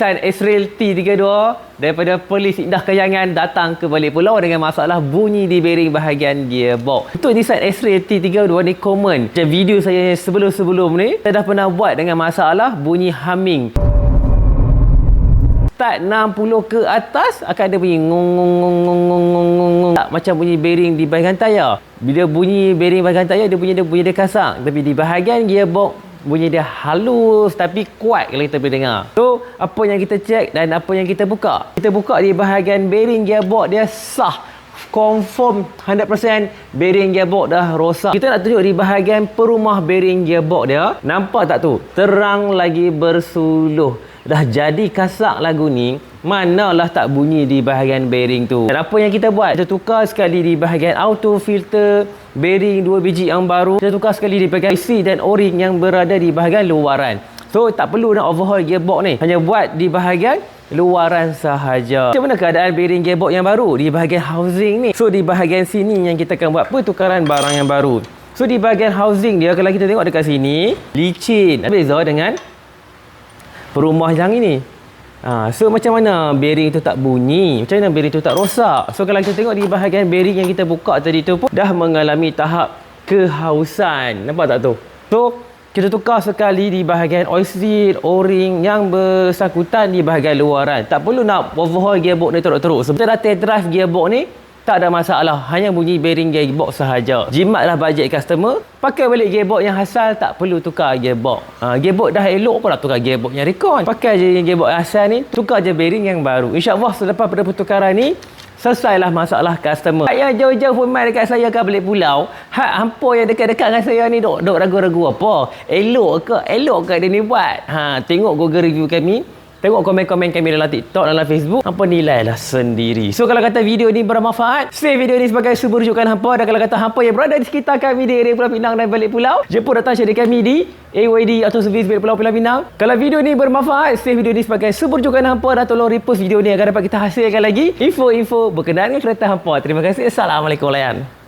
Nissan S-Rail T32 daripada Perlis Indah Kayangan datang ke balik pulau dengan masalah bunyi di bearing bahagian gearbox. Untuk Nissan S-Rail T32 ni common. Macam video saya sebelum-sebelum ni, saya dah pernah buat dengan masalah bunyi humming. Start 60 ke atas akan ada bunyi ngong macam bunyi bearing di bahagian tayar. Bila bunyi bearing bahagian tayar dia bunyi dia kasar, tapi di bahagian gearbox bunyi dia halus tapi kuat kalau kita boleh dengar. So, apa yang kita cek dan apa yang kita buka? Kita buka di bahagian bearing gearbox dia sah. Confirm 100% bearing gearbox dah rosak. Kita nak tunjuk di bahagian perumah bearing gearbox dia. Nampak tak tu? Terang lagi bersuluh. Dah jadi kasak lagu ni, manalah tak bunyi di bahagian bearing tu. Dan apa yang kita buat? Kita tukar sekali di bahagian auto filter bearing 2 biji yang baru. Kita tukar sekali di bahagian IC dan o-ring yang berada di bahagian luaran. So tak perlu nak overhaul gearbox ni, hanya buat di bahagian luaran sahaja. Macam mana keadaan bearing gearbox yang baru? Di bahagian housing ni. So di bahagian sini yang kita akan buat pertukaran barang yang baru. So di bahagian housing dia, kalau kita tengok dekat sini, licin. Beza dengan perumah yang ini. So macam mana bearing itu tak bunyi? Macam mana bearing itu tak rosak? So kalau kita tengok di bahagian bearing yang kita buka tadi tu pun dah mengalami tahap kehausan. Nampak tak tu? So kita tukar sekali di bahagian oil seal, o-ring yang bersangkutan di bahagian luaran. Tak perlu nak overhaul gearbox ni teruk-teruk. Sebab kita dah test drive gearbox ni, tak ada masalah, hanya bunyi bearing gearbox sahaja. Jimatlah bajet customer, pakai balik gearbox yang asal, tak perlu tukar gearbox. Gearbox dah elok pun nak tukar gearbox yang recon. Pakai je gearbox asal ni, tukar je bearing yang baru. InsyaAllah selepas pada pertukaran ni, selesailah masalah customer. Hak yang jauh-jauh pun main dekat saya ke balik pulau, hak hampa yang dekat-dekat dengan saya ni dok ragu-ragu apa? Elok ke dia ni buat? Tengok Google review kami. Tengok komen-komen kami dalam TikTok, dalam Facebook. Hampa nilailah sendiri. So, kalau kata video ni bermanfaat, save video ni sebagai sumber rujukan hampa. Dan kalau kata hampa yang berada di sekitar kami di area Pulau Pinang dan balik pulau, jemput datang syarikat kami di AYD Auto Service balik pulau Pulau Pinang. Kalau video ni bermanfaat, save video ni sebagai sumber rujukan hampa dan tolong repost video ni agar dapat kita hasilkan lagi info-info berkenaan dengan kereta hampa. Terima kasih. Assalamualaikum layan.